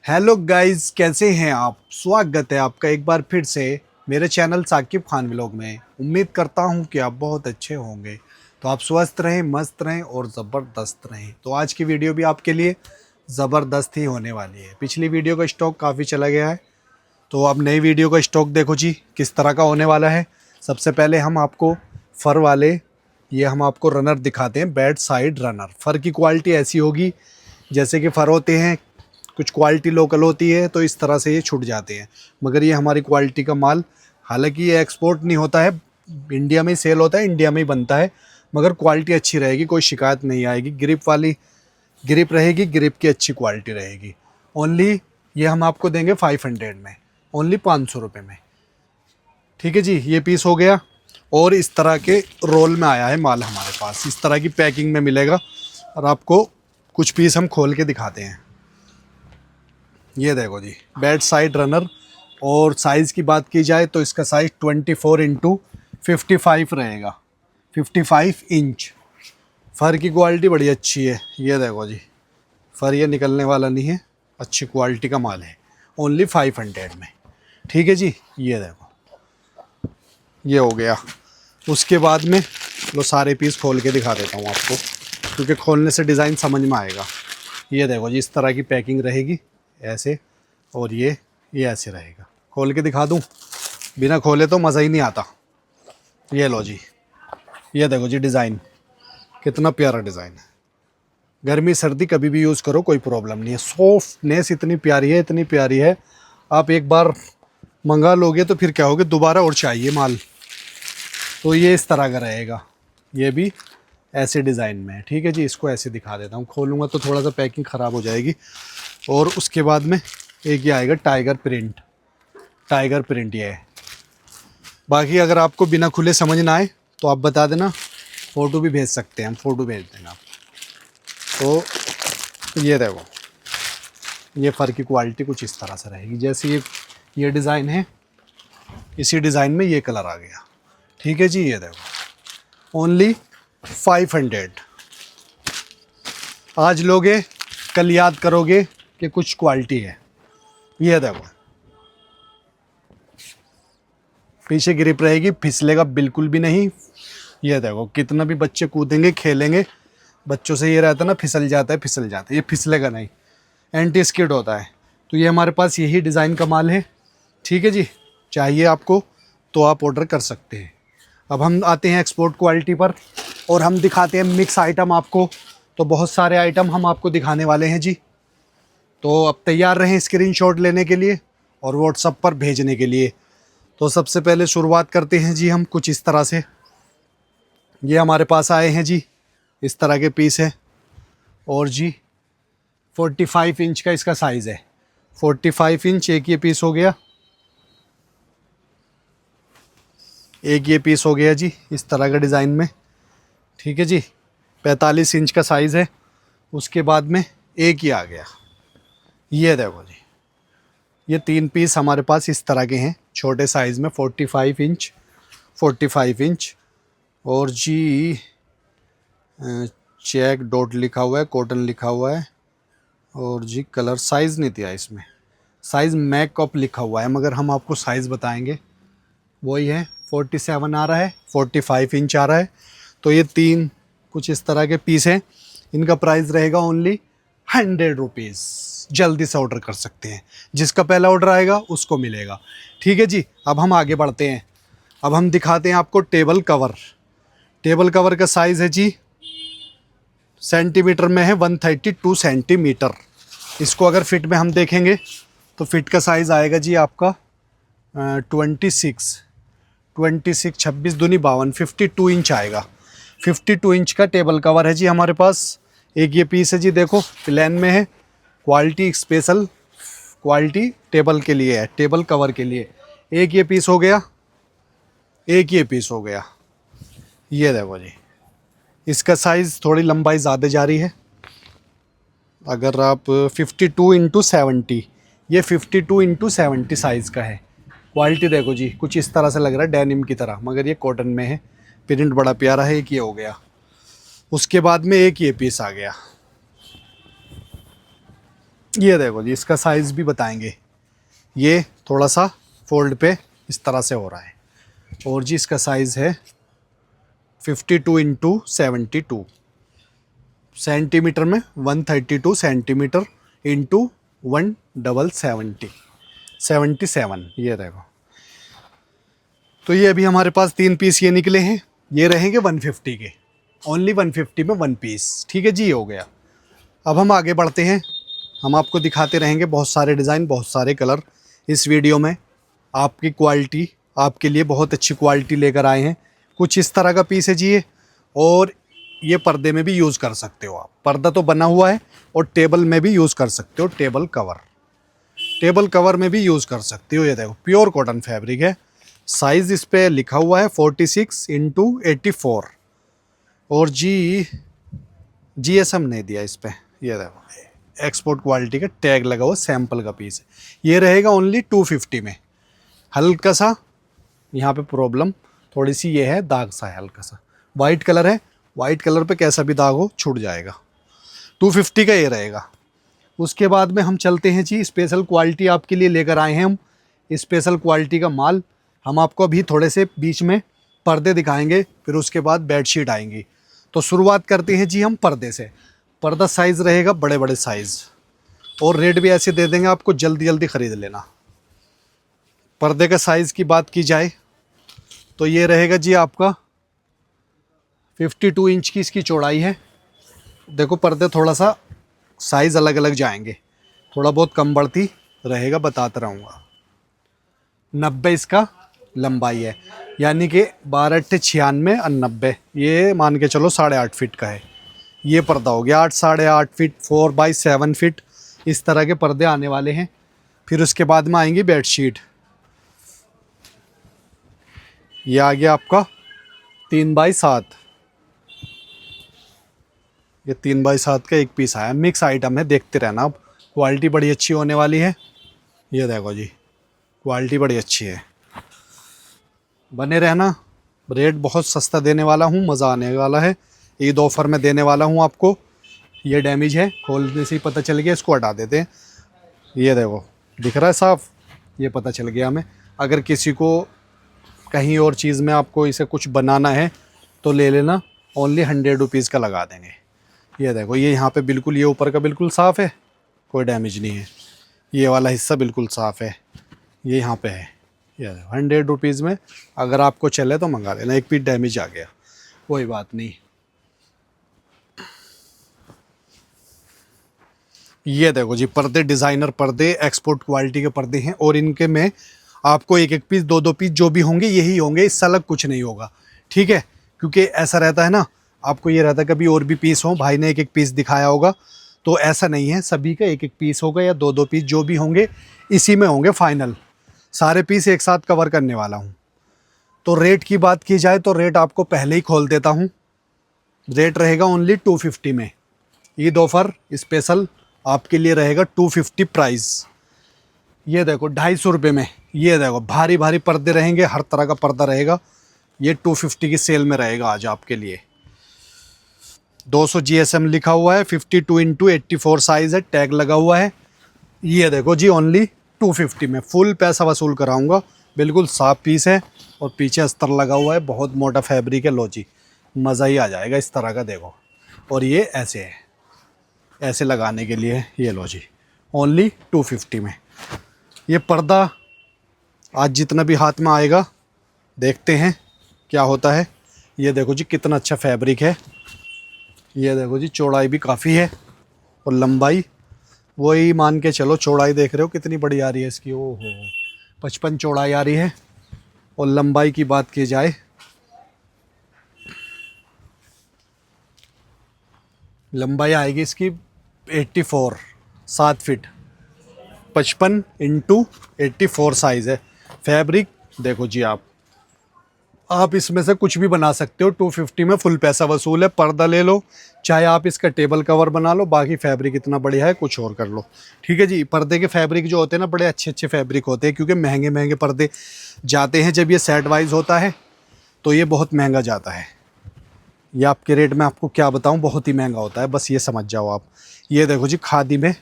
Hello guys, कैसे हैं आप। स्वागत है आपका एक बार फिर से मेरे चैनल साकिब खान व्लॉग में। उम्मीद करता हूं कि आप बहुत अच्छे होंगे। तो आप स्वस्थ रहें, मस्त रहें और ज़बरदस्त रहें। तो आज की वीडियो भी आपके लिए ज़बरदस्त ही होने वाली है। पिछली वीडियो का स्टॉक काफ़ी चला गया है, तो अब नई वीडियो का स्टॉक देखो जी किस तरह का होने वाला है। सबसे पहले हम आपको फ़र वाले ये हम आपको रनर दिखाते हैं, बैड साइड रनर। फ़र की क्वालिटी ऐसी होगी जैसे कि फ़र होते हैं, कुछ क्वालिटी लोकल होती है तो इस तरह से ये छूट जाते हैं, मगर ये हमारी क्वालिटी का माल। हालांकि ये एक्सपोर्ट नहीं होता है, इंडिया में ही सेल होता है, इंडिया में ही बनता है, मगर क्वालिटी अच्छी रहेगी, कोई शिकायत नहीं आएगी। ग्रिप वाली ग्रिप रहेगी, ग्रिप की अच्छी क्वालिटी रहेगी। ओनली ये हम आपको देंगे 500 में, ओनली 500 रुपये में। ठीक है जी, ये पीस हो गया। और इस तरह के रोल में आया है माल हमारे पास, इस तरह की पैकिंग में मिलेगा। और आपको कुछ पीस हम खोल के दिखाते हैं। ये देखो जी, बैड साइड रनर। और साइज़ की बात की जाए तो इसका साइज़ 24x55 रहेगा, 55 इंच। फ़र की क्वालिटी बड़ी अच्छी है। ये देखो जी, फ़र ये निकलने वाला नहीं है, अच्छी क्वालिटी का माल है, ओनली 500 में। ठीक है जी, ये देखो, ये हो गया। उसके बाद में लो सारे पीस खोल के दिखा देता हूँ आपको, क्योंकि खोलने से डिज़ाइन समझ में आएगा। ये देखो जी, इस तरह की पैकिंग रहेगी ऐसे, और ये ऐसे रहेगा। खोल के दिखा दूँ, बिना खोले तो मज़ा ही नहीं आता। ये लो जी, ये देखो जी डिज़ाइन, कितना प्यारा डिज़ाइन है। गर्मी सर्दी कभी भी यूज़ करो, कोई प्रॉब्लम नहीं है। सॉफ्टनेस इतनी प्यारी है, इतनी प्यारी है। आप एक बार मंगा लोगे तो फिर क्या होगे, दोबारा और चाहिए माल। तो ये इस तरह का रहेगा, ये भी ऐसे डिज़ाइन में है। ठीक है जी, इसको ऐसे दिखा देता हूँ। खोलूँगा तो थोड़ा सा पैकिंग ख़राब हो जाएगी। और उसके बाद में एक ये आएगा टाइगर प्रिंट, टाइगर प्रिंट ये है। बाकी अगर आपको बिना खुले समझ ना आए तो आप बता देना, फ़ोटो भी भेज सकते हैं हम, फ़ोटो भेज देना आप। तो ये देखो, ये फ़र की क्वालिटी कुछ इस तरह से रहेगी। जैसे ये डिज़ाइन है, इसी डिज़ाइन में ये कलर आ गया। ठीक है जी, ये देखो, ओनली 500। आज लोगे कल याद करोगे कि कुछ क्वालिटी है। ये देखो, पीछे ग्रिप रहेगी, फिसलेगा बिल्कुल भी नहीं। ये देखो, कितना भी बच्चे कूदेंगे खेलेंगे, बच्चों से ये रहता है ना, फिसल जाता है, फिसल जाता है, ये फिसलेगा नहीं, एंटी स्किड होता है। तो ये हमारे पास यही डिज़ाइन का माल है। ठीक है जी, चाहिए आपको तो आप ऑर्डर कर सकते हैं। अब हम आते हैं एक्सपोर्ट क्वालिटी पर, और हम दिखाते हैं मिक्स आइटम आपको। तो बहुत सारे आइटम हम आपको दिखाने वाले हैं जी। तो अब तैयार रहें स्क्रीनशॉट लेने के लिए और व्हाट्सएप पर भेजने के लिए। तो सबसे पहले शुरुआत करते हैं जी हम कुछ इस तरह से। ये हमारे पास आए हैं जी, इस तरह के पीस है। और जी 45 इंच का इसका साइज़ है, 45 इंच एक ये पीस हो गया। एक ये पीस हो गया जी इस तरह का डिज़ाइन में। ठीक है जी, 45 इंच का साइज़ है। उसके बाद में एक ही आ गया, ये देखो जी, ये 3 पीस हमारे पास इस तरह के हैं छोटे साइज़ में, 45 इंच, 45 इंच। और जी चेक डॉट लिखा हुआ है, कॉटन लिखा हुआ है। और जी कलर साइज़ नहीं दिया इसमें, साइज़ मैकअप लिखा हुआ है, मगर हम आपको साइज़ बताएंगे। वही है, 47 आ रहा है, 45 इंच आ रहा है। तो ये 3 कुछ इस तरह के पीस हैं। इनका प्राइस रहेगा ओनली 100 रुपीज़। जल्दी से ऑर्डर कर सकते हैं, जिसका पहला ऑर्डर आएगा उसको मिलेगा। ठीक है जी, अब हम आगे बढ़ते हैं। अब हम दिखाते हैं आपको टेबल कवर। टेबल कवर का साइज़ है जी, सेंटीमीटर में है 132 सेंटीमीटर। इसको अगर फिट में हम देखेंगे तो फिट का साइज़ आएगा जी आपका 26 26 दूनी 52, 52 इंच आएगा। 52 इंच का टेबल कवर है जी हमारे पास। एक ये पीस है जी, देखो प्लेन में है, क्वालिटी स्पेशल क्वालिटी टेबल के लिए है, टेबल कवर के लिए। एक ये पीस हो गया, एक ये पीस हो गया। ये देखो जी, इसका साइज़ थोड़ी लंबाई ज़्यादा जा रही है। अगर आप 52x70, ये 52x70 साइज़ का है। क्वालिटी देखो जी, कुछ इस तरह से लग रहा है डेनिम की तरह, मगर ये कॉटन में है। प्रिंट बड़ा प्यारा है। एक ये हो गया। उसके बाद में एक ये पीस आ गया, ये देखो जी, इसका साइज़ भी बताएंगे। ये थोड़ा सा फोल्ड पे इस तरह से हो रहा है। और जी इसका साइज़ है 52 × 72 सेंटीमीटर में, 132 सेंटीमीटर इंटू 177। ये देखो। तो ये अभी हमारे पास 3 पीस ये निकले हैं। ये रहेंगे 150 के, ओनली 150 में 1 पीस। ठीक है जी, ये हो गया। अब हम आगे बढ़ते हैं। हम आपको दिखाते रहेंगे बहुत सारे डिज़ाइन, बहुत सारे कलर इस वीडियो में। आपकी क्वालिटी, आपके लिए बहुत अच्छी क्वालिटी लेकर आए हैं। कुछ इस तरह का पीस है जी ये, और ये पर्दे में भी यूज़ कर सकते हो आप। पर्दा तो बना हुआ है, और टेबल में भी यूज़ कर सकते हो। टेबल कवर में भी यूज़ कर सकते हो। ये देखो, प्योर कॉटन फैब्रिक है। साइज़ इस पे लिखा हुआ है 46 × 84। और GSM नहीं दिया इस पे। ये देखो, एक्सपोर्ट क्वालिटी का टैग लगा हुआ, सैंपल का पीस है। ये रहेगा ओनली 250 में। हल्का सा यहाँ पे प्रॉब्लम थोड़ी सी ये है, दाग सा है हल्का सा। वाइट कलर है, वाइट कलर पे कैसा भी दाग हो छूट जाएगा। 250 का ये रहेगा। उसके बाद में हम चलते हैं जी, स्पेशल क्वालिटी आपके लिए लेकर आए हैं हम। स्पेशल क्वालिटी का माल हम आपको अभी थोड़े से बीच में पर्दे दिखाएंगे, फिर उसके बाद बेडशीट आएंगी। तो शुरुआत करते हैं जी हम पर्दे से। पर्दा साइज़ रहेगा बड़े बड़े साइज़, और रेट भी ऐसे दे देंगे आपको, जल्दी जल्दी ख़रीद लेना। पर्दे का साइज़ की बात की जाए तो ये रहेगा जी आपका 52 इंच की इसकी चौड़ाई है। देखो, पर्दे थोड़ा सा साइज़ अलग अलग जाएंगे, थोड़ा बहुत कम बढ़ती रहेगा, बताता रहूँगा। 90 इसका लंबाई है, यानी कि 12 × 96 और 90, ये मान के चलो 8.5 फीट का है। ये पर्दा हो गया 8 8.5 फीट, 4x7 फीट, इस तरह के पर्दे आने वाले हैं। फिर उसके बाद में आएंगी बेडशीट। ये आ गया आपका 3x7। ये 3x7 का एक पीस आया, मिक्स आइटम है, देखते रहना अब। क्वालिटी बड़ी अच्छी होने वाली है। ये देखो जी, क्वालिटी बड़ी अच्छी है, बने रहना। रेट बहुत सस्ता देने वाला हूँ, मज़ा आने वाला है। ईद ऑफ़र में देने वाला हूँ आपको। ये डैमेज है, खोलने से ही पता चल गया, इसको हटा देते हैं। ये देखो, दिख रहा है साफ, ये पता चल गया हमें। अगर किसी को कहीं और चीज़ में आपको इसे कुछ बनाना है तो ले लेना, ओनली 100 रुपीज़ का लगा देंगे। ये देखो, ये यहाँ पे बिल्कुल, ये ऊपर का बिल्कुल साफ़ है, कोई डैमेज नहीं है। ये वाला हिस्सा बिल्कुल साफ़ है, ये यहाँ पे है। ये 100 रुपीज़ में अगर आपको चले तो मंगा लेना। एक पीस डैमेज आ गया, कोई बात नहीं। ये देखो जी, पर्दे, डिज़ाइनर पर्दे, एक्सपोर्ट क्वालिटी के पर्दे हैं, और इनके में आपको एक एक पीस, दो दो पीस जो भी होंगे यही होंगे, इससे अलग कुछ नहीं होगा। ठीक है, क्योंकि ऐसा रहता है ना, आपको ये रहता है कभी और भी पीस हो, भाई ने एक एक पीस दिखाया होगा, तो ऐसा नहीं है। सभी का एक एक पीस होगा, या दो दो पीस जो भी होंगे इसी में होंगे फाइनल। सारे पीस एक साथ कवर करने वाला हूँ। तो रेट की बात की जाए तो रेट आपको पहले ही खोल देता हूँ। रेट रहेगा ओनली 250 में। ईद ऑफ़र स्पेशल आपके लिए रहेगा 250 प्राइस। ये देखो 250 रुपये में। ये देखो, भारी भारी पर्दे रहेंगे, हर तरह का पर्दा रहेगा। ये 250 की सेल में रहेगा आज आपके लिए। 200 GSM लिखा हुआ है, 52 × 84 साइज़ है, टैग लगा हुआ है। ये देखो जी, ओनली 250 में फुल पैसा वसूल कराऊंगा। बिल्कुल साफ पीस है, और पीछे अस्तर लगा हुआ है, बहुत मोटा फैब्रिक है। लो जी, मज़ा ही आ जाएगा इस तरह का, देखो। और ये ऐसे है, ऐसे लगाने के लिए। ये लो जी, ओनली 250 में। ये पर्दा आज जितना भी हाथ में आएगा, देखते हैं क्या होता है। ये देखो जी, कितना अच्छा फैब्रिक है। ये देखो जी, चौड़ाई भी काफ़ी है, और लंबाई वही मान के चलो। चौड़ाई देख रहे हो कितनी बड़ी आ रही है इसकी, ओहो 55 चौड़ाई आ रही है। और लंबाई की बात की जाए, लंबाई आएगी इसकी 84, 7 फीट। 55 × 84 साइज़ है। फैब्रिक देखो जी, आप इसमें से कुछ भी बना सकते हो। 250 में फुल पैसा वसूल है। पर्दा ले लो, चाहे आप इसका टेबल कवर बना लो, बाकी फैब्रिक इतना बढ़िया है, कुछ और कर लो। ठीक है जी। पर्दे के फैब्रिक जो होते हैं ना, बड़े अच्छे अच्छे फैब्रिक होते हैं, क्योंकि महंगे महंगे पर्दे जाते हैं। जब ये सेट वाइज होता है तो ये बहुत महंगा जाता है। ये आपके रेट में आपको क्या बताऊँ, बहुत ही महंगा होता है, बस ये समझ जाओ आप। ये देखो जी, खादी में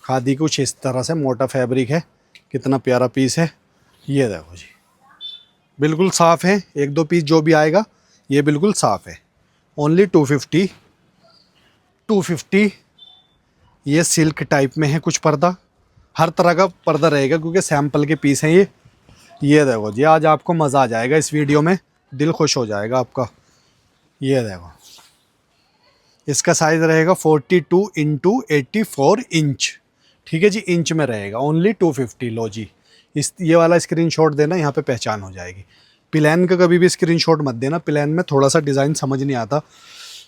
खादी कुछ इस तरह से मोटा फैब्रिक है, कितना प्यारा पीस है। ये देखो जी, बिल्कुल साफ़ है, एक दो पीस जो भी आएगा ये बिल्कुल साफ़ है। ओनली 250। 250। ये सिल्क टाइप में है कुछ पर्दा, हर तरह का पर्दा रहेगा क्योंकि सैंपल के पीस हैं ये। ये देखो जी, आज आपको मज़ा आ जाएगा इस वीडियो में, दिल खुश हो जाएगा आपका। ये देखो, इसका साइज़ रहेगा 42 इंटू 84 इंच। ठीक है जी, इंच में रहेगा। ओनली 250। लो जी, इस ये वाला स्क्रीनशॉट देना, यहाँ पे पहचान हो जाएगी। प्लान का कभी भी स्क्रीनशॉट मत देना, प्लान में थोड़ा सा डिज़ाइन समझ नहीं आता,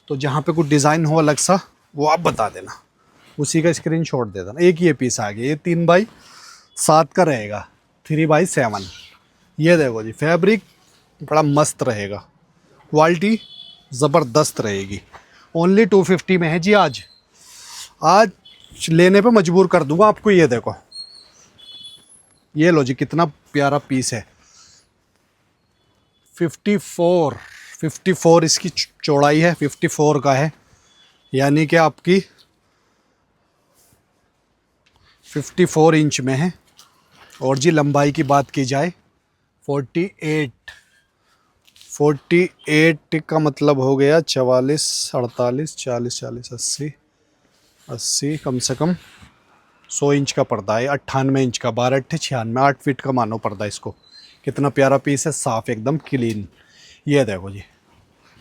तो जहाँ पे कुछ डिज़ाइन हो अलग सा वो आप बता देना, उसी का स्क्रीनशॉट दे देना। एक ये पीस आ गया, ये 3x7 का रहेगा, 3x7। ये देखो जी, फैब्रिक बड़ा मस्त रहेगा, क्वालिटी ज़बरदस्त रहेगी। ओनली 250 में है जी। आज आज लेने पे मजबूर कर दूंगा आपको। ये देखो, ये लो जी, कितना प्यारा पीस है। 54 इसकी चौड़ाई है, 54 का है, यानी कि आपकी 54 इंच में है। और जी लंबाई की बात की जाए 48 का मतलब हो गया 44, 48, 40, 40, 80 कम से कम 100 इंच का पर्दा है। 98 इंच का, 12 अट्ठे 96, 8 फीट का मानो पर्दा इसको। कितना प्यारा पीस है, साफ़ एकदम क्लीन। ये देखो जी,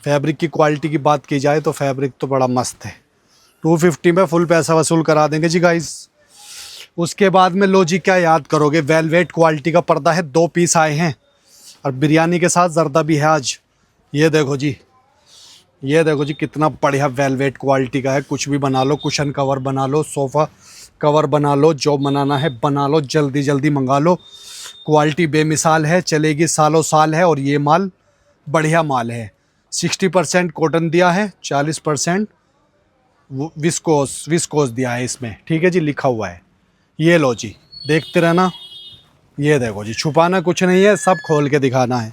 फैब्रिक की क्वालिटी की बात की जाए तो फैब्रिक तो बड़ा मस्त है। 250 में फुल पैसा वसूल करा देंगे जी गाइस। उसके बाद में लो जी, क्या याद करोगे, वेलवेट क्वालिटी का पर्दा है, 2 पीस आए हैं और बिरयानी के साथ जर्दा भी है आज। ये देखो जी, ये देखो जी, कितना बढ़िया वेलवेट क्वालिटी का है। कुछ भी बना लो, कुशन कवर बना लो, सोफ़ा कवर बना लो, जो बनाना है बना लो, जल्दी जल्दी मंगा लो। क्वालिटी बेमिसाल है, चलेगी सालों साल है। और ये माल बढ़िया माल है। 60% कॉटन दिया है, 40% विस्कोस दिया है इसमें। ठीक है जी, लिखा हुआ है। ये लो जी, देखते रहना। ये देखो जी, छुपाना कुछ नहीं है, सब खोल के दिखाना है।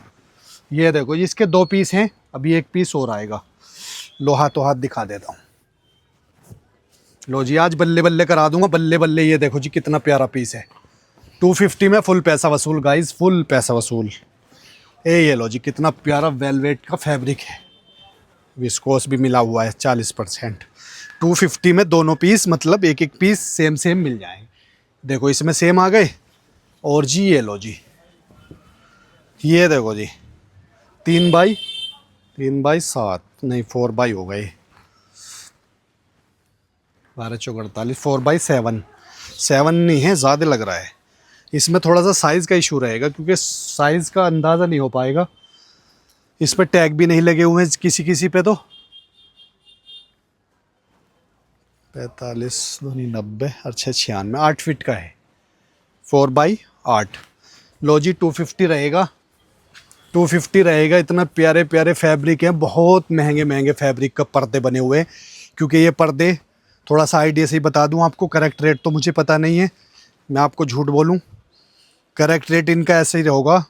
ये देखो जी, इसके 2 पीस हैं, अभी एक पीस और आएगा। लो हाथों हाथ दिखा देता हूँ। लो जी, आज बल्ले बल्ले करा दूंगा, बल्ले बल्ले। ये देखो जी, कितना प्यारा पीस है। 250 में फुल पैसा वसूल गाइस, फुल पैसा वसूल। ये लो जी, कितना प्यारा वेलवेट का फैब्रिक है, विस्कोस भी मिला हुआ है 40%। 250 में दोनों पीस, मतलब एक एक पीस सेम सेम मिल जाएंगे। देखो, इसमें सेम आ गए। और जी ये लो जी, ये देखो जी, 3x7 नहीं, 4x हो गए, 12 चौक 48, 4x7। 7 नहीं है, ज़्यादा लग रहा है। इसमें थोड़ा सा साइज़ का इशू रहेगा क्योंकि साइज़ का अंदाज़ा नहीं हो पाएगा। इस पर टैग भी नहीं लगे हुए हैं किसी किसी पे। तो 45 दूनी 90, अच्छा 96, 8 फीट का है, 4x8। लो जी, 250 रहेगा, 250 रहेगा। इतना प्यारे प्यारे फैब्रिक हैं, बहुत महंगे महंगे फैब्रिक का पर्दे बने हुए हैं। क्योंकि ये पर्दे, थोड़ा सा आइडिया से ही बता दूं आपको, करेक्ट रेट तो मुझे पता नहीं है, मैं आपको झूठ बोलूं। करेक्ट रेट इनका ऐसे ही होगा,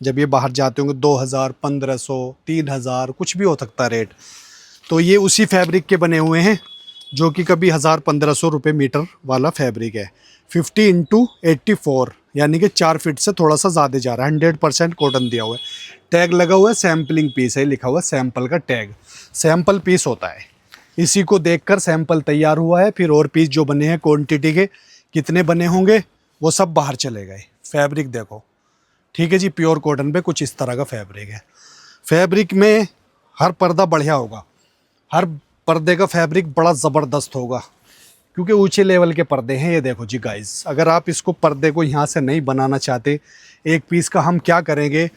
जब ये बाहर जाते होंगे 2000, 1500, 3000, कुछ भी हो सकता है रेट। तो ये उसी फैब्रिक के बने हुए हैं जो कि कभी 1000-1500 रुपये मीटर वाला फैब्रिक है। 50 इंटू 84, यानी कि 4 फीट से थोड़ा सा ज़्यादा जा रहा है। 100% कॉटन दिया हुआ है, टैग लगा हुआ है, सैम्पलिंग पीस है, लिखा हुआ है सैंपल का टैग। सैंपल पीस होता है, इसी को देखकर सैंपल तैयार हुआ है। फिर और पीस जो बने हैं, क्वांटिटी के कितने बने होंगे वो सब बाहर चले गए। फैब्रिक देखो, ठीक है जी, प्योर कॉटन पे कुछ इस तरह का फैब्रिक है। फैब्रिक में हर पर्दा बढ़िया होगा, हर पर्दे का फैब्रिक बड़ा ज़बरदस्त होगा क्योंकि ऊंचे लेवल के पर्दे हैं। ये देखो जी गाइस, अगर आप इसको पर्दे को यहाँ से नहीं बनाना चाहते, एक पीस का हम क्या करेंगे,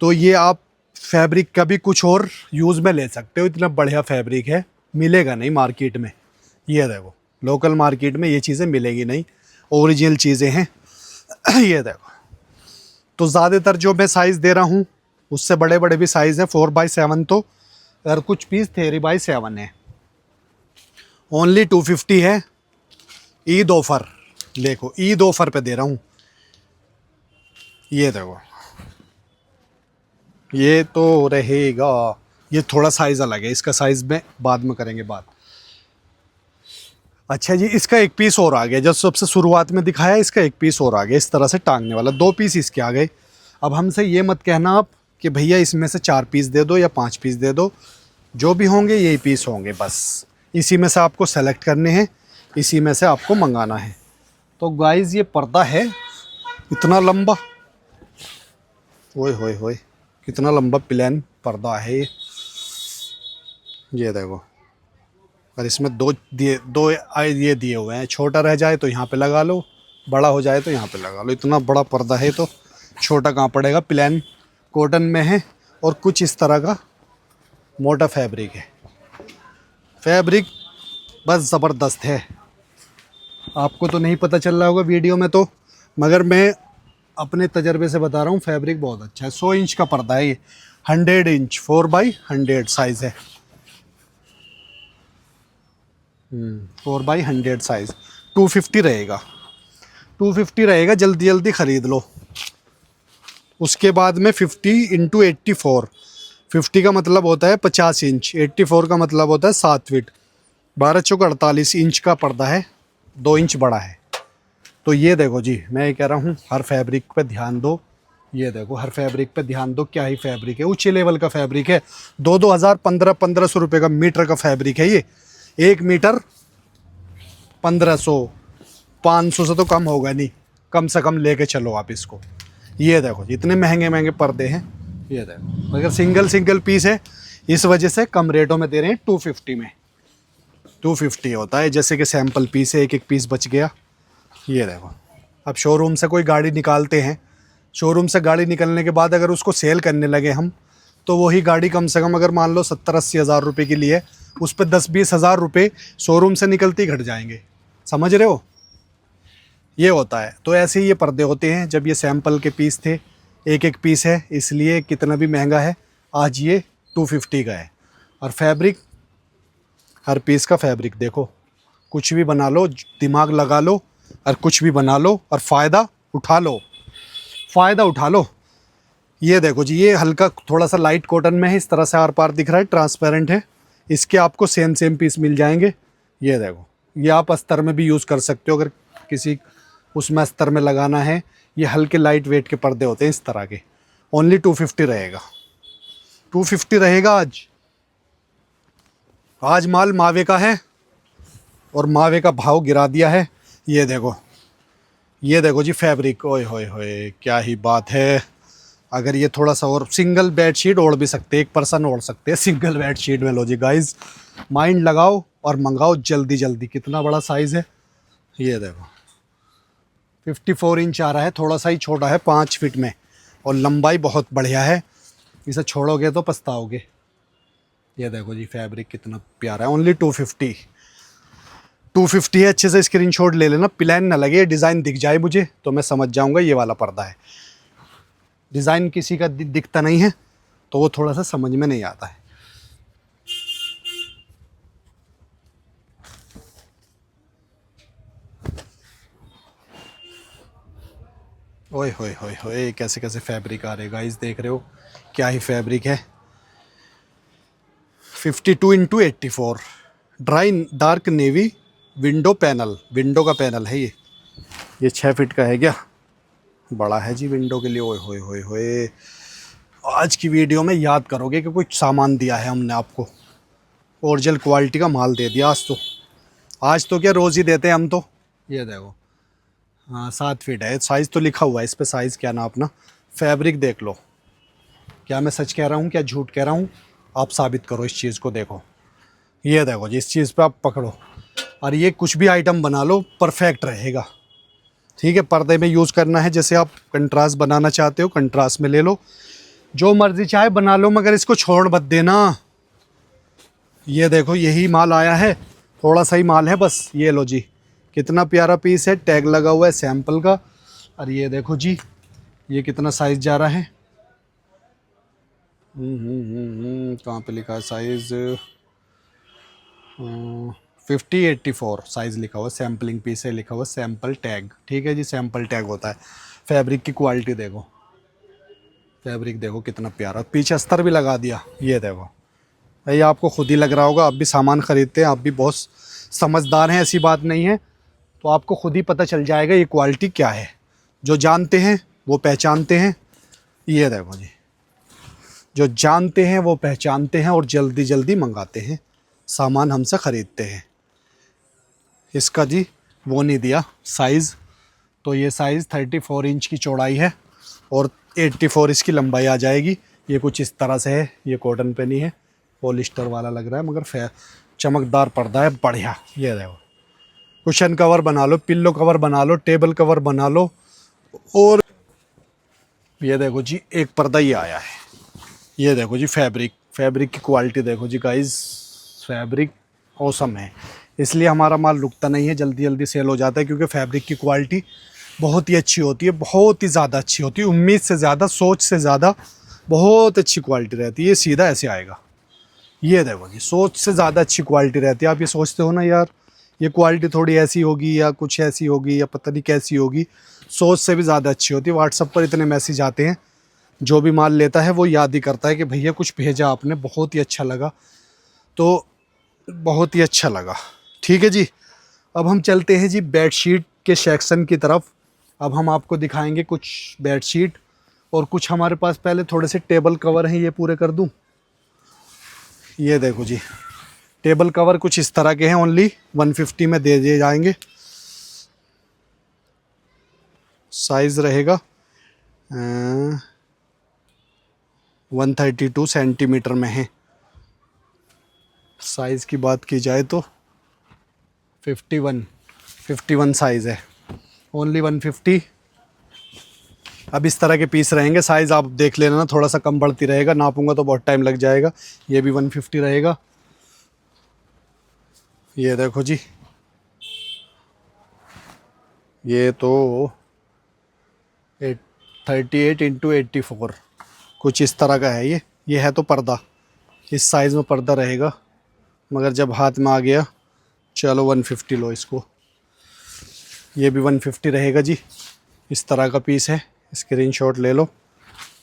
तो ये आप फैब्रिक का भी कुछ और यूज़ में ले सकते हो। इतना बढ़िया फैब्रिक है, मिलेगा नहीं मार्केट में। ये देखो, लोकल मार्केट में ये चीज़ें मिलेगी नहीं, ओरिजिनल चीज़ें हैं। ये देखो, तो ज़्यादातर जो मैं साइज़ दे रहा हूँ उससे बड़े बड़े भी साइज़ हैं, 4x7 तो, और कुछ पीस 3x7 है। ओनली 250 है। ईद ऑफ़र, देखो ईद ऑफ़र पे दे रहा हूँ। ये देखो, ये तो रहेगा, ये थोड़ा साइज़ अलग है, इसका साइज़ में बाद में करेंगे बात। अच्छा जी, इसका एक पीस और आ गया, जो सबसे शुरुआत में दिखाया इसका एक पीस और आ गया, इस तरह से टांगने वाला 2 पीस इसके आ गए। अब हमसे ये मत कहना आप कि भैया इसमें से 4 पीस दे दो या 5 पीस दे दो, जो भी होंगे यही पीस होंगे बस। इसी में से आपको सेलेक्ट करने हैं, इसी में से आपको मंगाना है। तो गाइज़ ये पर्दा है इतना लंबा, ओए होए होए, कितना लंबा प्लेन पर्दा है ये देखो। और इसमें दो ये दिए हुए हैं, छोटा रह जाए तो यहाँ पे लगा लो, बड़ा हो जाए तो यहाँ पे लगा लो। इतना बड़ा पर्दा है तो छोटा कहाँ पड़ेगा। प्लेन कॉटन में है और कुछ इस तरह का मोटा फैब्रिक है। फैब्रिक बस ज़बरदस्त है। आपको तो नहीं पता चल रहा होगा वीडियो में तो, मगर मैं अपने तजर्बे से बता रहा हूँ, फैब्रिक बहुत अच्छा है। 100 इंच का पर्दा है ये, 100 इंच 4x100 साइज़ है। 4x100 साइज़ 250 रहेगा, 250 रहेगा। जल्दी जल्दी ख़रीद लो। उसके बाद में 50x84, 50 का मतलब होता है 50 इंच, 84 का मतलब होता है 7 फीट, 12 चौक 48 इंच का पर्दा है, 2 इंच बड़ा है। तो ये देखो जी, मैं ये कह रहा हूँ हर फैब्रिक पे ध्यान दो। ये देखो हर फैब्रिक पे ध्यान दो, क्या ही फैब्रिक है, ऊंचे लेवल का फैब्रिक है। 2-2 हज़ार 1500 रुपये का मीटर का फैब्रिक है ये। 1 मीटर 1500, 500 से तो कम होगा नहीं, कम से कम लेके चलो आप इसको। ये देखो इतने महंगे महंगे पर्दे हैं। ये देखो अगर सिंगल पीस है, इस वजह से कम रेटों में दे रहे हैं 250 में। 250 होता है, जैसे कि सैंपल पीस है, एक एक पीस बच गया। ये देखो, अब शोरूम से कोई गाड़ी निकालते हैं, शोरूम से गाड़ी निकलने के बाद अगर उसको सेल करने लगे हम, तो वही गाड़ी कम से कम अगर मान लो 70-80 हज़ार रुपये के लिए, उस पर 10-20 हज़ार रुपये शोरूम से निकलते ही घट जाएंगे। समझ रहे हो, ये होता है। तो ऐसे ही ये पर्दे होते हैं। जब ये सैंपल के पीस थे, एक एक पीस है, इसलिए कितना भी महंगा है, आज ये 250 का है। और फैब्रिक, हर पीस का फैब्रिक देखो, कुछ भी बना लो, दिमाग लगा लो और कुछ भी बना लो और फ़ायदा उठा लो, फ़ायदा उठा लो। ये देखो जी, ये हल्का थोड़ा सा लाइट कॉटन में है, इस तरह से आर पार दिख रहा है, ट्रांसपेरेंट है। इसके आपको सेम पीस मिल जाएंगे। ये देखो, ये आप अस्तर में भी यूज़ कर सकते हो, अगर किसी उसमें अस्तर में लगाना है। ये हल्के लाइट वेट के पर्दे होते हैं इस तरह के। ओनली 250 रहेगा, 250 रहेगा। आज माल मावे का है और मावे का भाव गिरा दिया है। ये देखो, ये देखो जी फैब्रिक, ओए होए होए, क्या ही बात है। अगर ये थोड़ा सा और, सिंगल बेडशीट ओढ़ भी सकते हैं, एक पर्सन ओढ़ सकते हैं सिंगल बेडशीट में। लो जी गाइस, माइंड लगाओ और मंगाओ जल्दी जल्दी। कितना बड़ा साइज़ है ये देखो, 54 इंच आ रहा है, थोड़ा सा ही छोटा है 5 फीट में, और लंबाई बहुत बढ़िया है। इसे छोड़ोगे तो पछताओगे। ये देखो जी फैब्रिक कितना प्यारा है। ओनली 250 है। अच्छे से स्क्रीनशॉट ले लेना, प्लेन ना लगे, डिज़ाइन दिख जाए मुझे तो मैं समझ जाऊंगा ये वाला पर्दा है। डिज़ाइन किसी का दिखता नहीं है तो वो थोड़ा सा समझ में नहीं आता है। ओए होए होए होए, कैसे कैसे फैब्रिक आ रहे गाइस, देख रहे हो क्या ही फैब्रिक है। 52x84 dry dark navy window panel, window का पैनल है ये 6 फीट का है क्या, बड़ा है जी विंडो के लिए। ओए होए होए होए, आज की वीडियो में याद करोगे कि कुछ सामान दिया है हमने आपको, ओरिजिनल क्वालिटी का माल दे दिया आज तो क्या रोज़ ही देते हैं हम तो। ये देखो, हाँ 7 फीट है, साइज़ तो लिखा हुआ है इस पर, साइज़ क्या नापना। फैब्रिक देख लो, क्या मैं सच कह रहा हूँ क्या झूठ कह रहा हूँ, आप साबित करो इस चीज़ को। देखो ये देखो जी, इस चीज़ पे आप पकड़ो और ये कुछ भी आइटम बना लो परफेक्ट रहेगा। ठीक है, पर्दे में यूज़ करना है, जैसे आप कंट्रास्ट बनाना चाहते हो कंट्रास्ट में ले लो, जो मर्ज़ी चाहे बना लो, मगर इसको छोड़ मत देना। ये देखो यही माल आया है, थोड़ा सा ही माल है बस। ये लो जी, कितना प्यारा पीस है, टैग लगा हुआ है सैंपल का। और ये देखो जी, ये कितना साइज़ जा रहा है। कहाँ पे लिखा है साइज़, 50x84 साइज़ लिखा हुआ, सैम्पलिंग पीस है लिखा हुआ, सैंपल टैग। ठीक है जी, सैंपल टैग होता है। फैब्रिक की क्वालिटी देखो, फैब्रिक देखो कितना प्यारा, पीछे अस्तर भी लगा दिया। ये देखो भाई, आपको खुद ही लग रहा होगा, आप भी सामान ख़रीदते हैं, आप भी बहुत समझदार हैं, ऐसी बात नहीं है। तो आपको खुद ही पता चल जाएगा ये क्वालिटी क्या है। जो जानते हैं वो पहचानते हैं। ये देखो जी, जो जानते हैं वो पहचानते हैं और जल्दी जल्दी मंगाते हैं, सामान हमसे ख़रीदते हैं। इसका जी वो नहीं दिया साइज़, तो ये साइज़ 34 इंच की चौड़ाई है और 84 इसकी लंबाई आ जाएगी। ये कुछ इस तरह से है। ये कॉटन पे नहीं है, पॉलिस्टर वाला लग रहा है, मगर चमकदार पर्दा है, बढ़िया। ये देखो, कुशन कवर बना लो, पिल्लो कवर बना लो, टेबल कवर बना लो। और ये देखो जी, एक पर्दा ये आया है। ये देखो जी, फैब्रिक की क्वालिटी देखो जी गाइस, फैब्रिक औसम है। इसलिए हमारा माल रुकता नहीं है, जल्दी जल्दी सेल हो जाता है, क्योंकि फैब्रिक की क्वालिटी बहुत ही अच्छी होती है, बहुत ही ज़्यादा अच्छी होती है। उम्मीद से ज़्यादा, सोच से ज़्यादा बहुत अच्छी क्वालिटी रहती है। ये सीधा ऐसे आएगा। ये देखो जी, सोच से ज़्यादा अच्छी क्वालिटी रहती है। आप ये सोचते हो ना यार, ये क्वालिटी थोड़ी ऐसी होगी या कुछ ऐसी होगी या पता नहीं कैसी होगी, सोच से भी ज़्यादा अच्छी होती है। व्हाट्सएप पर इतने मैसेज आते हैं, जो भी माल लेता है वो याद ही करता है कि भैया कुछ भेजा आपने, बहुत ही अच्छा लगा। तो बहुत ही अच्छा लगा। ठीक है जी, अब हम चलते हैं जी बेडशीट के सेक्शन की तरफ। अब हम आपको दिखाएंगे कुछ बेडशीट, और कुछ हमारे पास पहले थोड़े से टेबल कवर हैं, ये पूरे कर दूं। ये देखो जी, टेबल कवर कुछ इस तरह के हैं, ओनली 150 में दे दिए जाएंगे। साइज़ रहेगा 132 सेंटीमीटर में है। साइज़ की बात की जाए तो 51 साइज़ है, ओनली 150। अब इस तरह के पीस रहेंगे। साइज़ आप देख लेना ना, थोड़ा सा कम बढ़ती रहेगा, नापूंगा तो बहुत टाइम लग जाएगा। ये भी 150 रहेगा। ये देखो जी, ये तो 38x84 कुछ इस तरह का है। ये है तो पर्दा, इस साइज़ में पर्दा रहेगा, मगर जब हाथ में आ गया, चलो 150 लो इसको। ये भी 150 रहेगा जी। इस तरह का पीस है, स्क्रीनशॉट ले लो,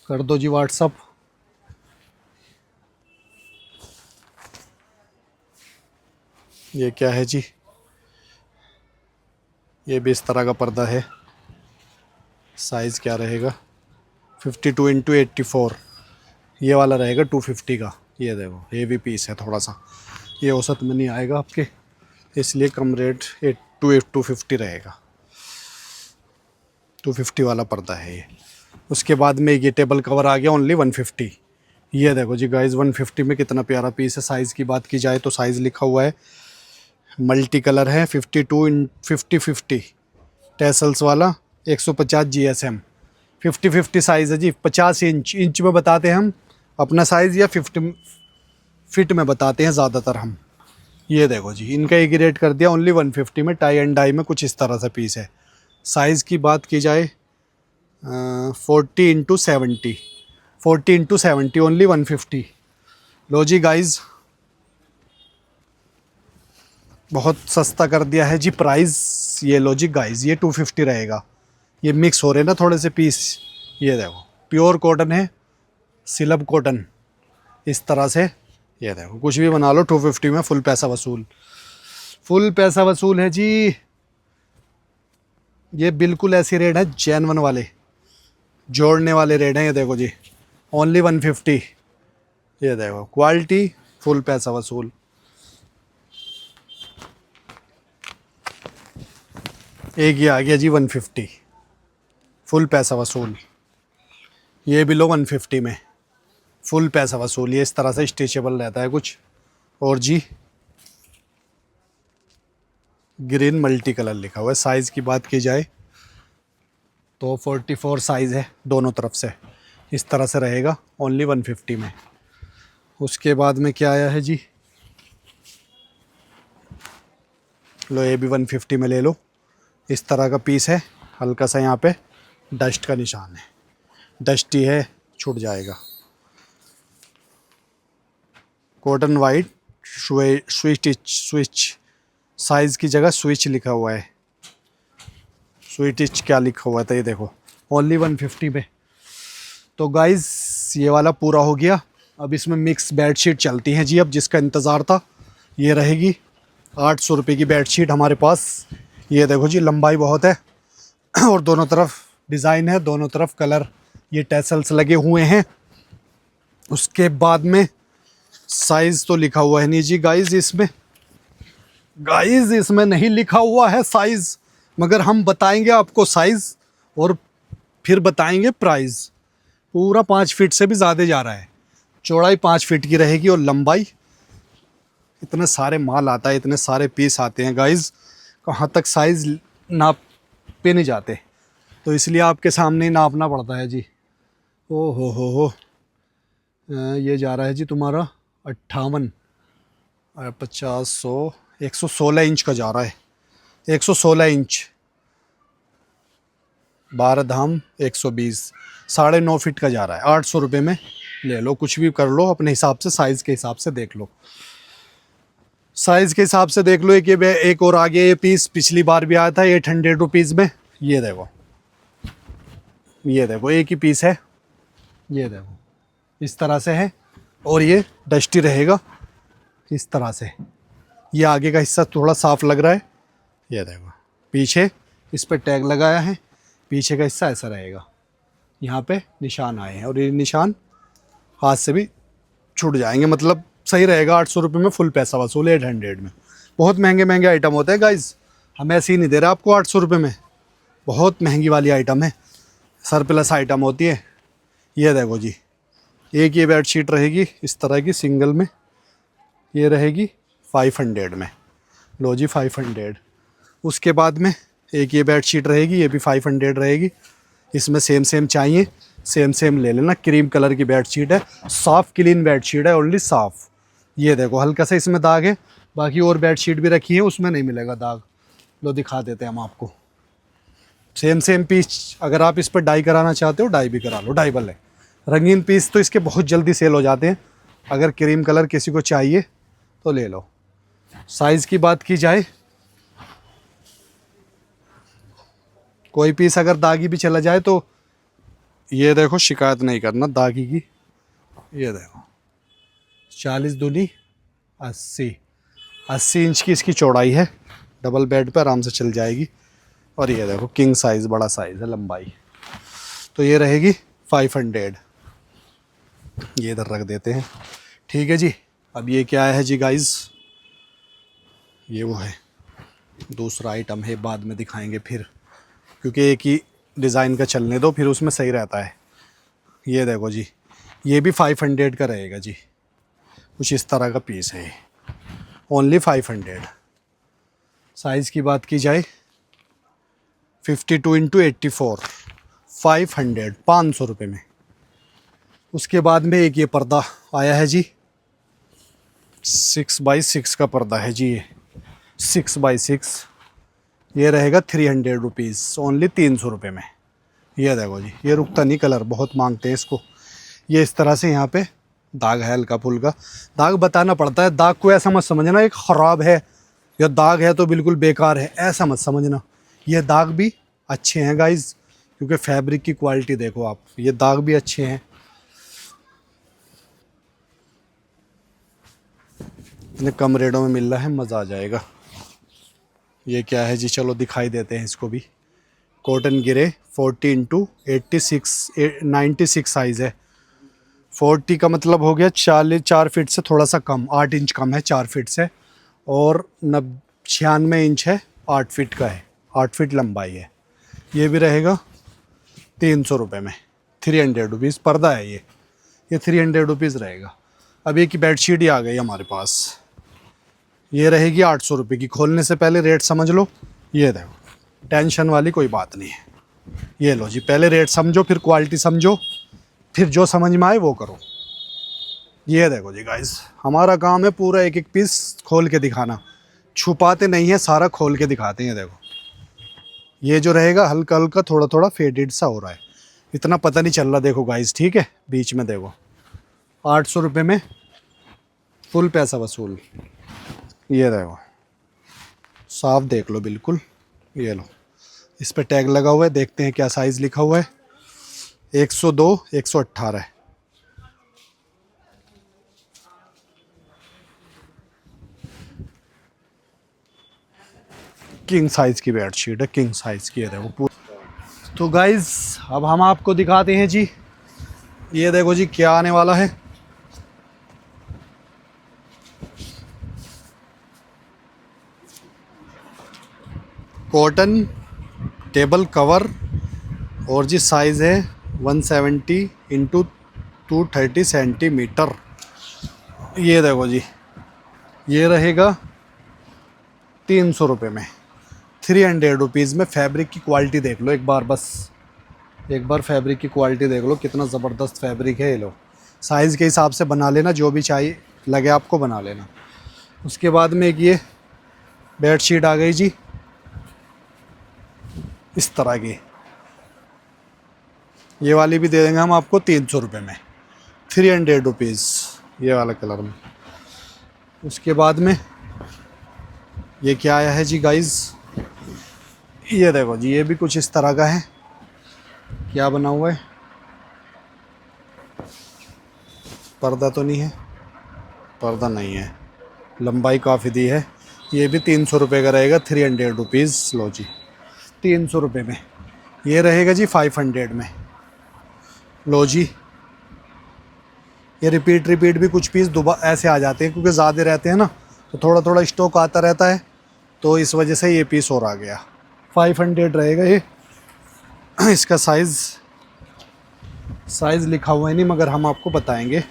कर दो जी व्हाट्सअप। ये क्या है जी, ये भी इस तरह का पर्दा है। साइज़ क्या रहेगा 52x84, ये वाला रहेगा 250 का। ये देखो, हेवी पीस है थोड़ा सा, ये औसत में नहीं आएगा आपके, इसलिए कम रेट 250 रहेगा। 250 वाला पर्दा है ये। उसके बाद में ये टेबल कवर आ गया, ओनली 150। ये देखो जी गाइस, 150 में कितना प्यारा पीस है। साइज़ की बात की जाए तो साइज़ लिखा हुआ है, मल्टी कलर है, 52x50 टेसल्स वाला, 150 GSM, 50 साइज़ है जी। 50 इंच में बताते हैं हम अपना साइज़, या 50 फिट में बताते हैं ज़्यादातर हम। ये देखो जी, इनका एक रेट कर दिया, ओनली 150 में। टाई एंड डाई में कुछ इस तरह से पीस है। साइज़ की बात की जाए 40x70, 40x70, ओनली 150। लो जी गाइज़, बहुत सस्ता कर दिया है जी प्राइस। ये लो जी गाइज़, ये 250 रहेगा। ये मिक्स हो रहे हैं ना थोड़े से पीस। ये देखो, प्योर कॉटन है, सिलब कॉटन, इस तरह से। ये देखो, कुछ भी बना लो 250 में, फुल पैसा वसूल, फुल पैसा वसूल है जी। ये बिल्कुल ऐसी रेट है, जेन्युइन वाले, जोड़ने वाले रेट हैं। ये देखो जी, ओनली 150। ये देखो, क्वालिटी, फुल पैसा वसूल। एक ये आ गया जी 150, फुल पैसा वसूल। ये भी लो 150 में, फुल पैसा वसूल। ये इस तरह से स्ट्रेचेबल रहता है कुछ। और जी, ग्रीन मल्टी कलर लिखा हुआ है। साइज़ की बात की जाए तो 44 साइज़ है दोनों तरफ से, इस तरह से रहेगा, ओनली 150 में। उसके बाद में क्या आया है जी, लो ये भी 150 में ले लो। इस तरह का पीस है, हल्का सा यहाँ पे डस्ट का निशान है, डस्टी है, छूट जाएगा। कॉटन वाइट स्विच, साइज़ की जगह स्विच लिखा हुआ है। स्विच क्या लिखा हुआ था, ये देखो, ओनली 150 में। तो गाइज़, ये वाला पूरा हो गया। अब इसमें मिक्स बेडशीट चलती हैं जी। अब जिसका इंतज़ार था, ये रहेगी 800 रुपये की बेडशीट हमारे पास। ये देखो जी, लंबाई बहुत है और दोनों तरफ डिज़ाइन है, दोनों तरफ कलर, ये टैसल्स लगे हुए हैं। उसके बाद में साइज़ तो लिखा हुआ है नहीं जी गाइस, इसमें नहीं लिखा हुआ है साइज़, मगर हम बताएंगे आपको साइज़ और फिर बताएंगे प्राइस। पूरा 5 फीट से भी ज़्यादा जा रहा है। चौड़ाई 5 फीट की रहेगी और लंबाई, इतने सारे माल आता है, इतने सारे पीस आते हैं गाइस, कहाँ तक साइज़ नाप पे नहीं जाते, तो इसलिए आपके सामने ही नापना पड़ता है जी। ओ हो, ये जा रहा है जी तुम्हारा 58, 50, 100, 116 इंच का जा रहा है। 116 इंच, 12 धाम 120, 9.5 फीट का जा रहा है। 800 रुपये में ले लो, कुछ भी कर लो अपने हिसाब से, साइज़ के हिसाब से देख लो, साइज़ के हिसाब से देख लो। एक और आगे ये पीस पिछली बार भी आया था 800 रुपीज़ में। ये देखो, ये देखो एक ही पीस है, ये देखो इस तरह से है, और ये डस्टी रहेगा इस तरह से। ये आगे का हिस्सा थोड़ा साफ लग रहा है, ये देखो पीछे इस पर टैग लगाया है, पीछे का हिस्सा ऐसा रहेगा, यहाँ पे निशान आए हैं और ये निशान हाथ से भी छूट जाएंगे, मतलब सही रहेगा। 800 रुपये में फुल पैसा वसूल, 800 में। बहुत महंगे महंगे आइटम होते हैं गाइज, हम ऐसे ही नहीं दे रहे आपको 800 रुपये में, बहुत महंगी वाली आइटम है, सर प्लस आइटम होती है। ये देखो जी, एक ये बेडशीट रहेगी इस तरह की सिंगल में, ये रहेगी 500 में, लो जी 500। उसके बाद में एक ये बेडशीट रहेगी, ये भी 500 रहेगी। इसमें सेम सेम चाहिए, सेम सेम ले लेना। क्रीम कलर की बेडशीट है, सॉफ्ट क्लीन बेडशीट है, ओनली साफ़। ये देखो हल्का सा इसमें दाग है, बाकी और बेडशीट भी रखी है उसमें नहीं मिलेगा दाग, लो दिखा देते हैं हम आपको। सेम सेम पीस, अगर आप इस पर डाई कराना चाहते हो डाई भी करा लो, डाइबल है। रंगीन पीस तो इसके बहुत जल्दी सेल हो जाते हैं, अगर क्रीम कलर किसी को चाहिए तो ले लो। साइज़ की बात की जाए, कोई पीस अगर दागी भी चला जाए तो ये देखो शिकायत नहीं करना दागी की। ये देखो 40 दूनी 80 इंच की इसकी चौड़ाई है, डबल बेड पे आराम से चल जाएगी। और ये देखो किंग साइज़, बड़ा साइज़ है लंबाई, तो ये रहेगी 500। ये इधर रख देते हैं, ठीक है जी। अब ये क्या है जी गाइज़, ये वो है दूसरा आइटम है, बाद में दिखाएंगे फिर, क्योंकि एक ही डिज़ाइन का चलने दो, फिर उसमें सही रहता है। ये देखो जी, ये भी 500 का रहेगा जी, कुछ इस तरह का पीस है, ओनली 500। साइज़ की बात की जाए 52x84, 500, 500 रुपये में। उसके बाद में एक ये पर्दा आया है जी, 6x6 का पर्दा है जी, ये 6x6, ये रहेगा 300 रुपीज़, ओनली 300 रुपये में। ये देखो जी, ये रुकता नहीं, कलर बहुत मांगते हैं इसको। ये इस तरह से यहाँ पे दाग है, हल्का फुल्का दाग बताना पड़ता है। दाग को ऐसा मत समझना एक ख़राब है या दाग है तो बिल्कुल बेकार है, ऐसा मत समझना। ये दाग भी अच्छे हैं गाइज, क्योंकि फैब्रिक की क्वालिटी देखो आप, ये दाग भी अच्छे हैं। इतने कम रेटों में मिल रहा है, मज़ा आ जाएगा। ये क्या है जी, चलो दिखाई देते हैं इसको भी। कॉटन गिरे 40x86, 96 साइज़ है। 40 का मतलब हो गया 4 फीट से थोड़ा सा कम, 8 इंच कम है 4 फीट से, और 96 इंच है, 8 फीट का है, 8 फीट लंबाई है। ये भी रहेगा 300 रुपये में, 300 रुपीज़ पर्दा है ये 300 रुपीज़ रहेगा। अब एक ही बेडशीट ही आ गई हमारे पास, ये रहेगी 800 रुपये की। खोलने से पहले रेट समझ लो, ये देखो, टेंशन वाली कोई बात नहीं है। ये लो जी, पहले रेट समझो, फिर क्वालिटी समझो, फिर जो समझ में आए वो करो। ये देखो जी गाइस, हमारा काम है पूरा एक एक पीस खोल के दिखाना, छुपाते नहीं है, सारा खोल के दिखाते हैं। देखो ये जो रहेगा हल्का हल्का थोड़ा थोड़ा फेडेड सा हो रहा है, इतना पता नहीं चल रहा, देखो गाइस, ठीक है। बीच में देखो 800 रुपये में फुल पैसा वसूल। ये देखो साफ देख लो बिल्कुल, ये लो, इस पे टैग लगा हुआ है, देखते हैं क्या साइज़ लिखा हुआ है। 102, 118 है। किंग साइज़ की बेडशीट है, किंग साइज़ की है देखो पूरी। तो गाइज़ अब हम आपको दिखाते हैं जी, ये देखो जी क्या आने वाला है। कॉटन टेबल कवर और जी साइज़ है 170 इंटू 230 सेंटीमीटर। ये देखो जी, ये रहेगा 300 रुपये में, 300 रुपीज़ में। फैब्रिक की क्वालिटी देख लो एक बार, बस एक बार फैब्रिक की क्वालिटी देख लो, कितना ज़बरदस्त फैब्रिक है। ये लो, साइज़ के हिसाब से बना लेना, जो भी चाहिए लगे आपको बना लेना। उसके बाद में एक ये बेडशीट आ गई जी इस तरह की, ये वाली भी दे देंगे हम आपको 300 रुपये में, 300 रुपीज़, ये वाला कलर में। उसके बाद में ये क्या आया है जी गाइज़, ये देखो जी, ये भी कुछ इस तरह का है। क्या बना हुआ है, पर्दा तो नहीं है, पर्दा नहीं है, लंबाई काफ़ी दी है। ये भी 300 रुपये का रहेगा, 300 रुपीज़। लो जी 300 रुपये में। ये रहेगा जी 500 में। लो जी, ये रिपीट भी कुछ पीस दोबारा ऐसे आ जाते हैं, क्योंकि ज़्यादा रहते हैं ना, तो थोड़ा थोड़ा स्टॉक आता रहता है, तो इस वजह से ये पीस और आ गया। 500 रहेगा ये। इसका साइज़ लिखा हुआ है नहीं, मगर हम आपको बताएंगे।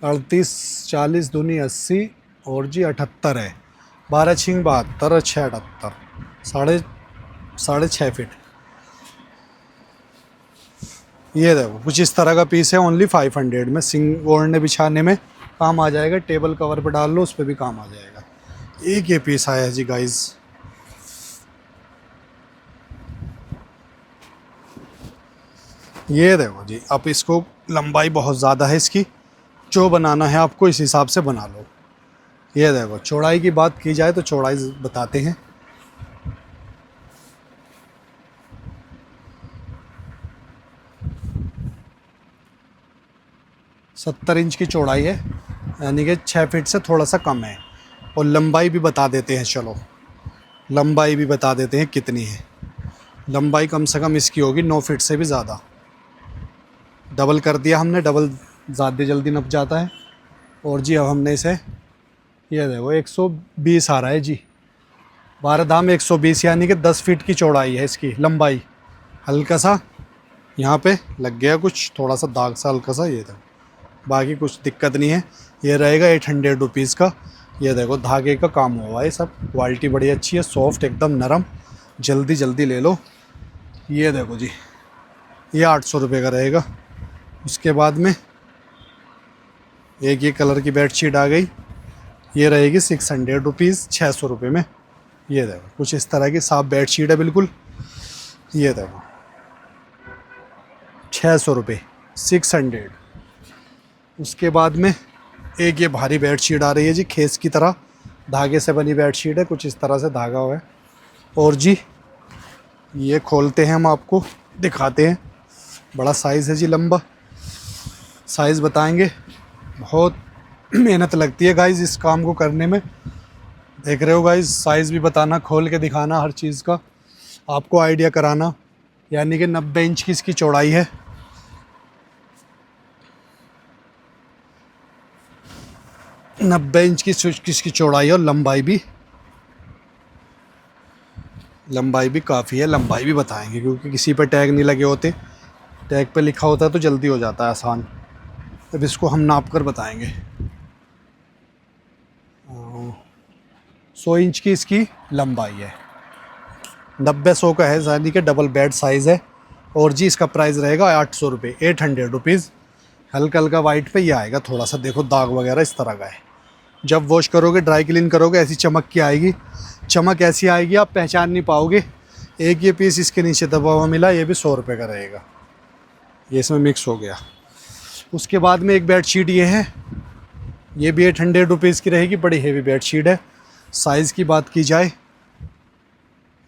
अड़तीस 40 दूनी 80 और जी 78 है, 12 छिंग 72 और 6 78, साढ़े 6 फीट। ये देखो कुछ इस तरह का पीस है, ओनली 500 में। सिंग ओढ़ने बिछाने में काम आ जाएगा, टेबल कवर पे डाल लो उस पर भी काम आ जाएगा। एक ये पीस आया है जी गाइज़, ये देखो जी। अब इसको लंबाई बहुत ज़्यादा है इसकी, जो बनाना है आपको इस हिसाब से बना लो। ये देखो, चौड़ाई की बात की जाए तो चौड़ाई बताते हैं। सत्तर इंच की चौड़ाई है, यानी कि 6 फीट से थोड़ा सा कम है। और लंबाई भी बता देते हैं, चलो लंबाई भी बता देते हैं कितनी है। लंबाई कम से कम इसकी होगी 9 फीट से भी ज़्यादा। डबल कर दिया हमने, डबल ज़्यादा जल्दी नप जाता है। और जी अब हमने इसे, ये देखो 120 आ रहा है जी, 12 दाम 120, यानी कि 10 फीट की चौड़ाई है इसकी लंबाई। हल्का सा यहाँ पे लग गया कुछ थोड़ा सा दाग सा हल्का सा, ये देखो, बाकी कुछ दिक्कत नहीं है। ये रहेगा 800 रुपीज़ का। ये देखो धागे का काम हुआ है सब, क्वालिटी बड़ी अच्छी है, सॉफ्ट एकदम नरम, जल्दी ले लो। ये देखो जी, ये 800 रुपये का रहेगा। उसके बाद में एक ये कलर की बेडशीट आ गई, ये रहेगी 600 रुपीज़, 600 रुपये में। ये देखो कुछ इस तरह की साफ बेडशीट है बिल्कुल। ये देखो 600 रुपये, 600। उसके बाद में एक ये भारी बेडशीट आ रही है जी, खेस की तरह, धागे से बनी बेडशीट है, कुछ इस तरह से धागा हुआ है। और जी ये खोलते हैं हम आपको दिखाते हैं, बड़ा साइज़ है जी, लंबा साइज़ बताएंगे। बहुत मेहनत लगती है गाइज़ इस काम को करने में, देख रहे हो गाइज़, साइज़ भी बताना, खोल के दिखाना, हर चीज़ का आपको आइडिया कराना। यानी कि 90 इंच की इसकी चौड़ाई है, 90 इंच की इसकी चौड़ाई है। और लंबाई भी काफ़ी है, लंबाई भी बताएंगे, क्योंकि किसी पर टैग नहीं लगे होते, टैग पे लिखा होता है तो जल्दी हो जाता है आसान। अब इसको हम नाप कर बताएंगे। 100 इंच की इसकी लंबाई है, 90-100 का है, यानी कि डबल बेड साइज़ है। और जी इसका प्राइस रहेगा 800 रुपये, 800 रुपीज़। हल्का हल्का वाइट पे ये आएगा, थोड़ा सा देखो दाग वगैरह इस तरह का है। जब वॉश करोगे, ड्राई क्लीन करोगे, ऐसी चमक की आएगी, चमक ऐसी आएगी आप पहचान नहीं पाओगे। एक ये पीस इसके नीचे दबा हुआ मिला, ये भी 100 रुपये का रहेगा, ये इसमें मिक्स हो गया। उसके बाद में एक बेडशीट ये है, ये भी 800 रुपीज़ की रहेगी, बड़ी हेवी बेडशीट है। साइज़ की बात की जाए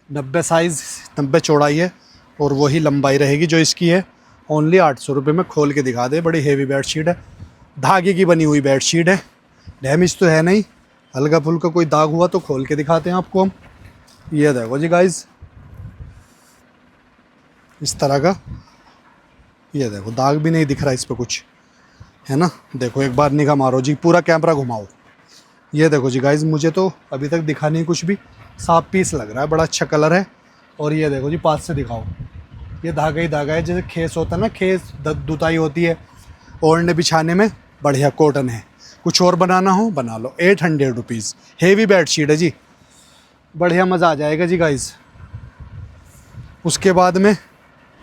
90 साइज़, 90 चौड़ाई है, और वही लंबाई रहेगी जो इसकी है। ओनली 800 रुपये में। खोल के दिखा दे, बड़ी हेवी बेडशीट है, धागे की बनी हुई बेडशीट है। डैमेज तो है नहीं, हल्का फुल्का कोई दाग हुआ तो खोल के दिखाते हैं आपको हम। ये देखो जी गाइज, इस तरह का, ये देखो दाग भी नहीं दिख रहा इस पर कुछ, है ना। देखो एक बार निगाह मारो जी, पूरा कैमरा घुमाओ। ये देखो जी गाइज, मुझे तो अभी तक दिखा नहीं कुछ भी, साफ पीस लग रहा है, बड़ा अच्छा कलर है। और ये देखो जी, पास से दिखाओ, ये धागा ही धागा है, जैसे खेस होता है ना, खेस दुताई होती है ओढ़ने बिछाने में, बढ़िया कॉटन है। कुछ और बनाना हो बना लो। 800 रुपीज़, हेवी बेडशीट है जी, बढ़िया मज़ा आ जाएगा जी गाइज। उसके बाद में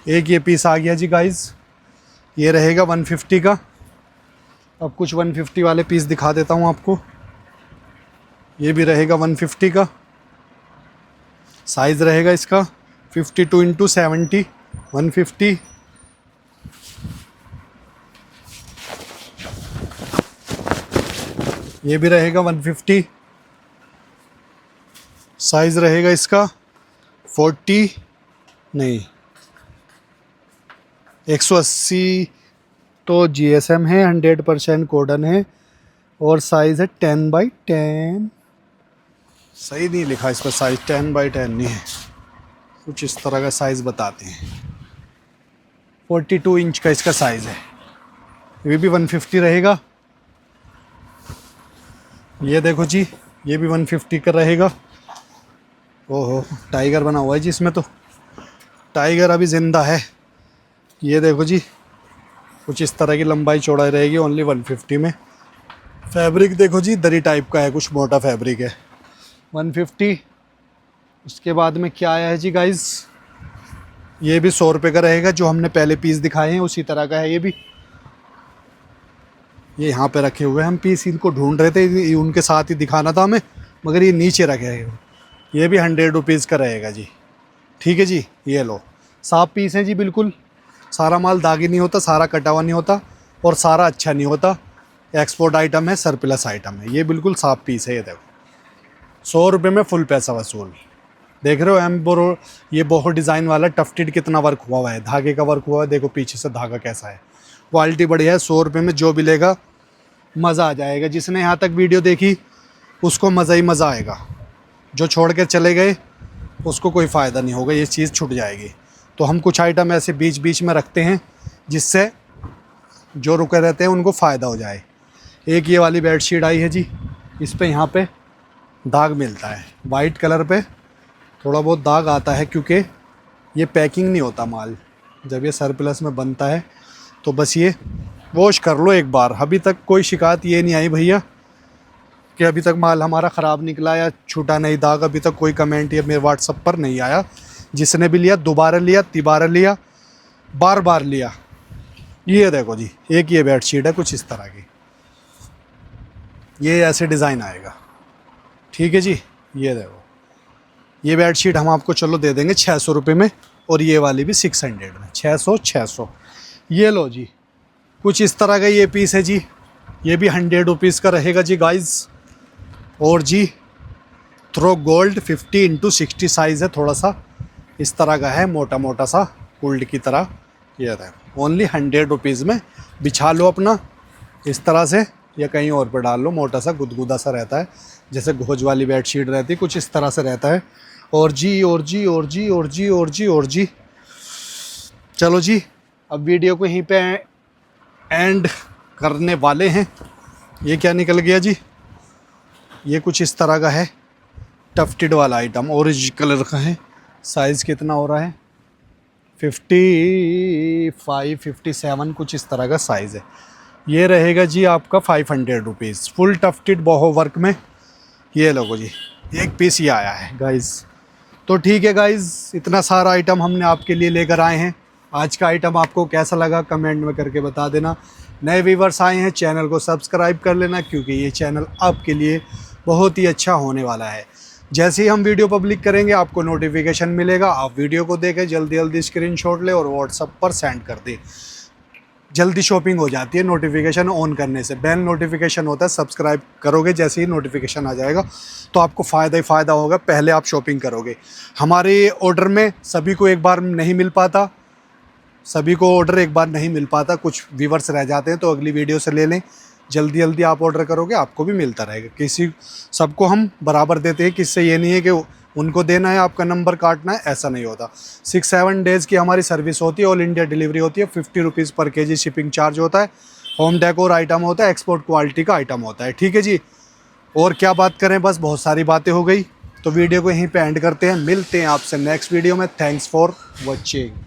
एक ये पीस आ गया जी गाइज, ये रहेगा 150 का। अब कुछ 150 वाले पीस दिखा देता हूँ आपको। ये भी रहेगा 150 का, साइज़ रहेगा इसका 52x70, 150। ये भी रहेगा 150, साइज़ रहेगा इसका 40 नहीं 180, तो GSM है, 100% कॉटन है, और साइज़ है 10x10। सही नहीं लिखा इस पर साइज़, 10x10 नहीं है, कुछ इस तरह का साइज़ बताते हैं। 42 इंच का इसका साइज़ है। ये भी 150 रहेगा। ये देखो जी, ये भी 150 का रहेगा। ओहो, टाइगर बना हुआ है जी इसमें, तो टाइगर अभी ज़िंदा है। ये देखो जी, कुछ इस तरह की लंबाई चौड़ाई रहेगी, ओनली 150 में। फैब्रिक देखो जी, दरी टाइप का है, कुछ मोटा फैब्रिक है, 150। उसके बाद में क्या आया है जी गाइस, ये भी 100 रुपये का रहेगा, जो हमने पहले पीस दिखाए हैं उसी तरह का है ये भी। ये यहाँ पे रखे हुए हैं हम पीस, इनको ढूंढ रहे थे, उनके साथ ही दिखाना था हमें, मगर ये नीचे रखे हैं। ये भी 100 रुपीज़ का रहेगा जी, ठीक है जी। ये लो, साफ पीस है जी बिल्कुल, सारा माल दागी नहीं होता, सारा कटा हुआ नहीं होता, और सारा अच्छा नहीं होता। एक्सपोर्ट आइटम है, सरप्लस आइटम है, ये बिल्कुल साफ पीस है। ये देखो 100 रुपये में फुल पैसा वसूल। देख रहे हो एम्ब्रो, ये बहुत डिज़ाइन वाला टफ्टेड, कितना वर्क हुआ है, धागे का वर्क हुआ है, देखो पीछे से धागा कैसा है, क्वालिटी बढ़िया है। 100 रुपये में जो भी लेगा मज़ा आ जाएगा। जिसने यहाँ तक वीडियो देखी उसको मज़ा ही मज़ा आएगा, जो छोड़ कर चले गए उसको कोई फ़ायदा नहीं होगा, ये चीज़ छूट जाएगी। तो हम कुछ आइटम ऐसे बीच बीच में रखते हैं जिससे जो रुके रहते हैं उनको फ़ायदा हो जाए। एक ये वाली बेडशीट आई है जी, इस पे यहाँ पे दाग मिलता है, वाइट कलर पे थोड़ा बहुत दाग आता है, क्योंकि ये पैकिंग नहीं होता माल, जब ये सरप्लस में बनता है तो बस ये वॉश कर लो एक बार। अभी तक कोई शिकायत ये नहीं आई भैया कि अभी तक माल हमारा ख़राब निकला या छूटा नहीं दाग, अभी तक कोई कमेंट या मेरे व्हाट्सअप पर नहीं आया। जिसने भी लिया दोबारा लिया, तिबारा लिया, बार बार लिया। ये देखो जी, एक ये बेडशीट है कुछ इस तरह की, ये ऐसे डिज़ाइन आएगा, ठीक है जी। ये देखो, ये बेडशीट हम आपको चलो दे देंगे 600 रुपये में, और ये वाली भी 600 में, 600। ये लो जी, कुछ इस तरह का ये पीस है जी, ये भी 100 रुपीज़ का रहेगा जी गाइज़। और जी थ्रो गोल्ड 50x60 साइज़ है, थोड़ा सा इस तरह का है, मोटा मोटा सा गोल्ड की तरह। ये है ओनली 100 रुपीज़ में। बिछा लो अपना इस तरह से, या कहीं और पर डाल लो, मोटा सा गुदगुदा सा रहता है, जैसे घोज वाली बेडशीट रहती है, कुछ इस तरह से रहता है। और जी और जी और जी और जी और जी और जी, चलो जी अब वीडियो को यहीं पे एंड करने वाले हैं। ये क्या निकल गया जी, ये कुछ इस तरह का है, टफ्टेड वाला आइटम, ऑरेंज कलर का है। साइज़ कितना हो रहा है, 55 57 कुछ इस तरह का साइज़ है। ये रहेगा जी आपका 500 रुपीज़, फुल टफ्टेड बोहो वर्क में। ये लोगो जी, एक पीस ये आया है गाइज़। तो ठीक है गाइज़, इतना सारा आइटम हमने आपके लिए लेकर आए हैं। आज का आइटम आपको कैसा लगा कमेंट में करके बता देना। नए व्यूवर्स आए हैं, चैनल को सब्सक्राइब कर लेना, क्योंकि ये चैनल आपके लिए बहुत ही अच्छा होने वाला है। जैसे ही हम वीडियो पब्लिक करेंगे आपको नोटिफिकेशन मिलेगा, आप वीडियो को देखें, जल्दी जल्दी स्क्रीनशॉट ले और व्हाट्सएप पर सेंड कर दें। जल्दी शॉपिंग हो जाती है नोटिफिकेशन ऑन करने से। बेल नोटिफिकेशन होता है, सब्सक्राइब करोगे जैसे ही नोटिफिकेशन आ जाएगा तो आपको फ़ायदा ही फ़ायदा होगा, पहले आप शॉपिंग करोगे। हमारे ऑर्डर में सभी को एक बार नहीं मिल पाता, सभी को ऑर्डर एक बार नहीं मिल पाता, कुछ व्यूवर्स रह जाते हैं, तो अगली वीडियो से ले लें। जल्दी जल्दी आप ऑर्डर करोगे आपको भी मिलता रहेगा। किसी सबको हम बराबर देते हैं, किससे ये नहीं है कि उनको देना है आपका नंबर काटना है, ऐसा नहीं होता। 6-7 डेज़ की हमारी सर्विस होती है, ऑल इंडिया डिलीवरी होती है। 50 रुपीज़ पर केजी शिपिंग चार्ज होता है। होम डेकोर आइटम होता है, एक्सपोर्ट क्वालिटी का आइटम होता है। ठीक है जी, और क्या बात करें, बस बहुत सारी बातें हो गई, तो वीडियो को यहीं पे एंड करते हैं। मिलते हैं आपसे नेक्स्ट वीडियो में। Thanks for watching.